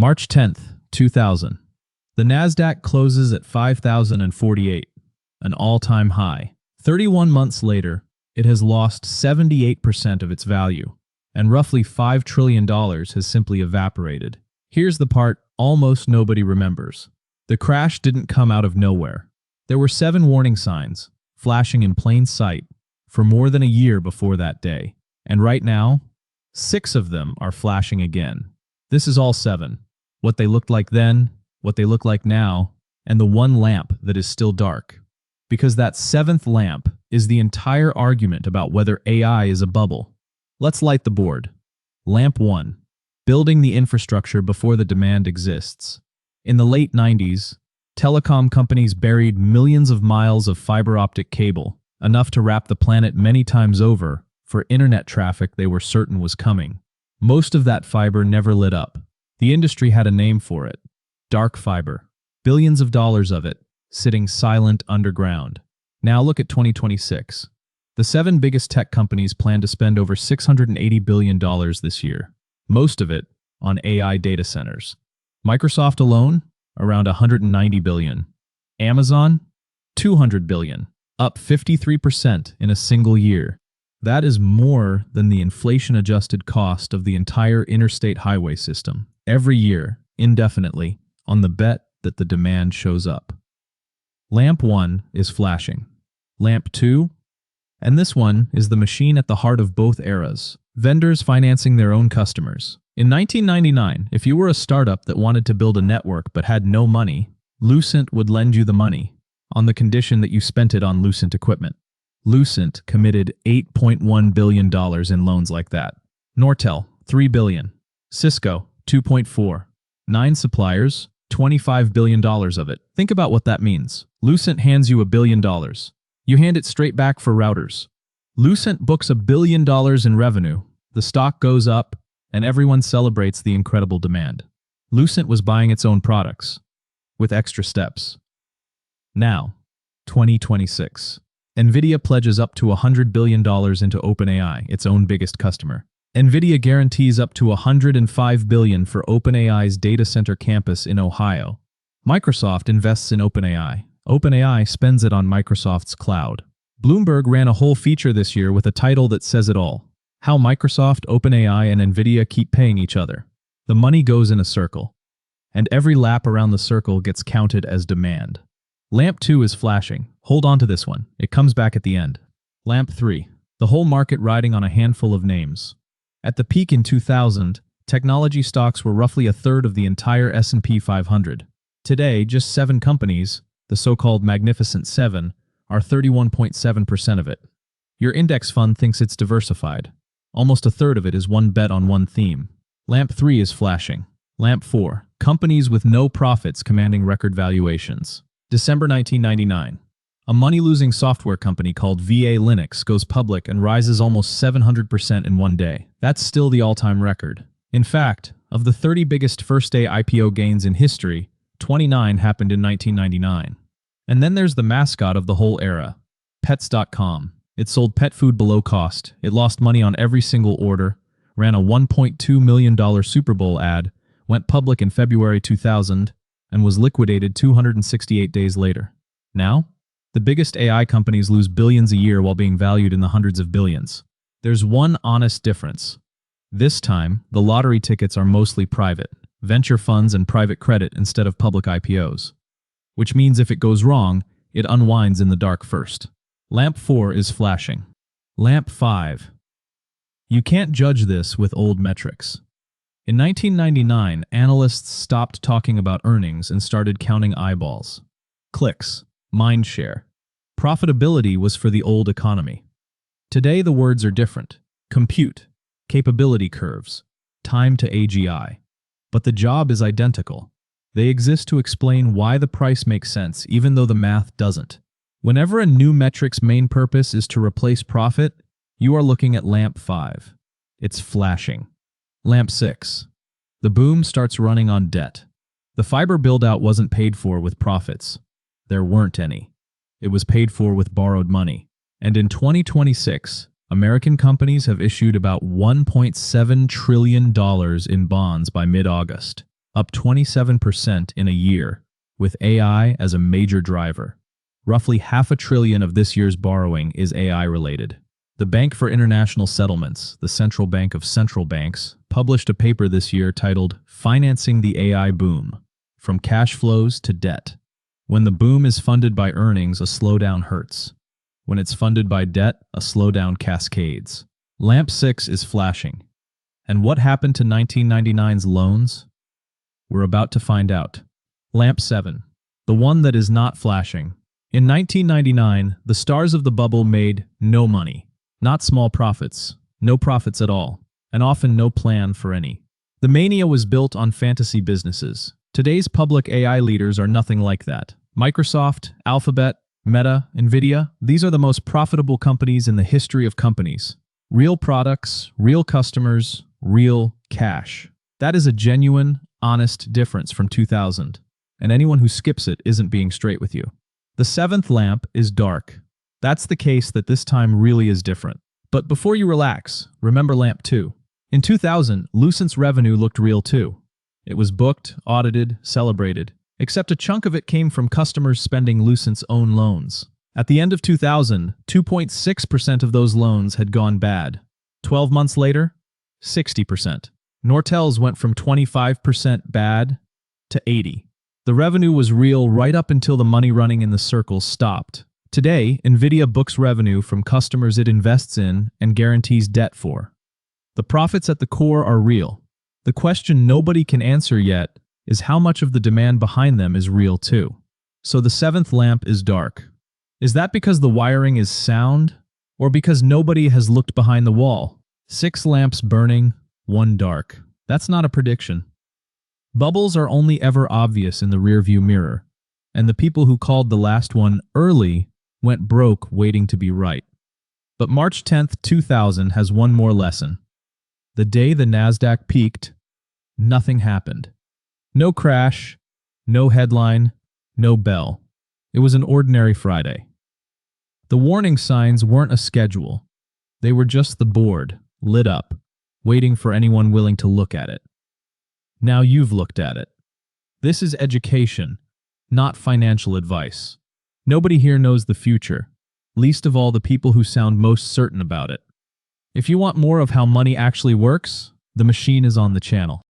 March 10th, 2000. The Nasdaq closes at 5,048, an all-time high. 31 months later, it has lost 78% of its value, and roughly $5 trillion has simply evaporated. Here's the part almost nobody remembers. The crash didn't come out of nowhere. There were 7 warning signs, flashing in plain sight, for more than a year before that day. And right now, 6 of them are flashing again. This is all 7. What they looked like then, what they look like now, and the one lamp that is still dark. Because that 7th lamp is the entire argument about whether AI is a bubble. Let's light the board. Lamp 1. Building the infrastructure before the demand exists. In the late 90s, telecom companies buried millions of miles of fiber optic cable, enough to wrap the planet many times over, for internet traffic they were certain was coming. Most of that fiber never lit up. The industry had a name for it. Dark fiber. Billions of dollars of it, sitting silent underground. Now look at 2026. The 7 biggest tech companies plan to spend over $680 billion this year, most of it on AI data centers. Microsoft alone, around $190 billion. Amazon, $200 billion, up 53% in a single year. That is more than the inflation-adjusted cost of the entire interstate highway system, every year, indefinitely, on the bet that the demand shows up. Lamp 1 is flashing. Lamp 2, and this one is the machine at the heart of both eras, vendors financing their own customers. In 1999, if you were a startup that wanted to build a network but had no money, Lucent would lend you the money, on the condition that you spent it on Lucent equipment. Lucent committed $8.1 billion in loans like that. Nortel, $3 billion. Cisco, $2.4. 9 suppliers, $25 billion of it. Think about what that means. Lucent hands you $1 billion. You hand it straight back for routers. Lucent books $1 billion in revenue. The stock goes up, and everyone celebrates the incredible demand. Lucent was buying its own products, with extra steps. Now, 2026. nvidia pledges up to $100 billion into OpenAI, its own biggest customer. nvidia guarantees up to $105 billion for OpenAI's data center campus in Ohio. Microsoft invests in OpenAI. OpenAI spends it on Microsoft's cloud. Bloomberg ran a whole feature this year with a title that says it all. How Microsoft, OpenAI, and nvidia keep paying each other. The money goes in a circle, and every lap around the circle gets counted as demand. Lamp 2 is flashing. Hold on to this one. It comes back at the end. Lamp 3. The whole market riding on a handful of names. At the peak in 2000, technology stocks were roughly a third of the entire S&P 500. Today, just 7 companies, the so-called Magnificent 7, are 31.7% of it. Your index fund thinks it's diversified. Almost a third of it is one bet on one theme. Lamp 3 is flashing. Lamp 4. Companies with no profits commanding record valuations. December 1999. A money-losing software company called VA Linux goes public and rises almost 700% in one day. That's still the all-time record. In fact, of the 30 biggest first-day IPO gains in history, 29 happened in 1999. And then there's the mascot of the whole era, Pets.com. It sold pet food below cost. It lost money on every single order, ran a $1.2 million Super Bowl ad, went public in February 2000, and was liquidated 268 days later. Now, the biggest AI companies lose billions a year while being valued in the hundreds of billions. There's one honest difference. This time, the lottery tickets are mostly private, venture funds and private credit instead of public IPOs. Which means if it goes wrong, it unwinds in the dark first. Lamp 4 is flashing. Lamp 5. You can't judge this with old metrics. In 1999, analysts stopped talking about earnings and started counting eyeballs. Clicks, mind share. Profitability was for the old economy. Today the words are different. Compute, capability curves, time to AGI. But the job is identical. They exist to explain why the price makes sense even though the math doesn't. Whenever a new metric's main purpose is to replace profit, you are looking at Lamp 5. It's flashing. Lamp 6. The boom starts running on debt. The fiber build-out wasn't paid for with profits. There weren't any. It was paid for with borrowed money. And in 2026, American companies have issued about $1.7 trillion in bonds by mid-August. up 27% in a year, with AI as a major driver. Roughly $500 billion of this year's borrowing is AI-related. The Bank for International Settlements, the central bank of central banks, published a paper this year titled Financing the AI Boom: From Cash Flows to Debt. When the boom is funded by earnings, a slowdown hurts. When it's funded by debt, a slowdown cascades. Lamp 6 is flashing. And what happened to 1999's loans? We're about to find out. Lamp 7, the one that is not flashing. In 1999, the stars of the bubble made no money. Not small profits, no profits at all, and often no plan for any. The mania was built on fantasy businesses. Today's public AI leaders are nothing like that. Microsoft, Alphabet, Meta, nvidia, these are the most profitable companies in the history of companies. Real products, real customers, real cash. That is a genuine, honest difference from 2000. And anyone who skips it isn't being straight with you. The seventh lamp is dark. That's the case that this time really is different. But before you relax, remember lamp 2. In 2000, Lucent's revenue looked real too. It was booked, audited, celebrated, except a chunk of it came from customers spending Lucent's own loans. At the end of 2000, 2.6% of those loans had gone bad. 12 months later, 60%. Nortel's went from 25% bad to 80%. The revenue was real right up until the money running in the circle stopped. Today, nvidia books revenue from customers it invests in and guarantees debt for. The profits at the core are real. The question nobody can answer yet is how much of the demand behind them is real too. So the seventh lamp is dark. Is that because the wiring is sound, or because nobody has looked behind the wall? 6 lamps burning, 1 dark. That's not a prediction. Bubbles are only ever obvious in the rearview mirror, and the people who called the last one early went broke waiting to be right. But March 10th, 2000 has one more lesson. The day the NASDAQ peaked, nothing happened. No crash, no headline, no bell. It was an ordinary Friday. The warning signs weren't a schedule. They were just the board, lit up, waiting for anyone willing to look at it. Now you've looked at it. This is education, not financial advice. Nobody here knows the future, least of all the people who sound most certain about it. If you want more of how money actually works, the machine is on the channel.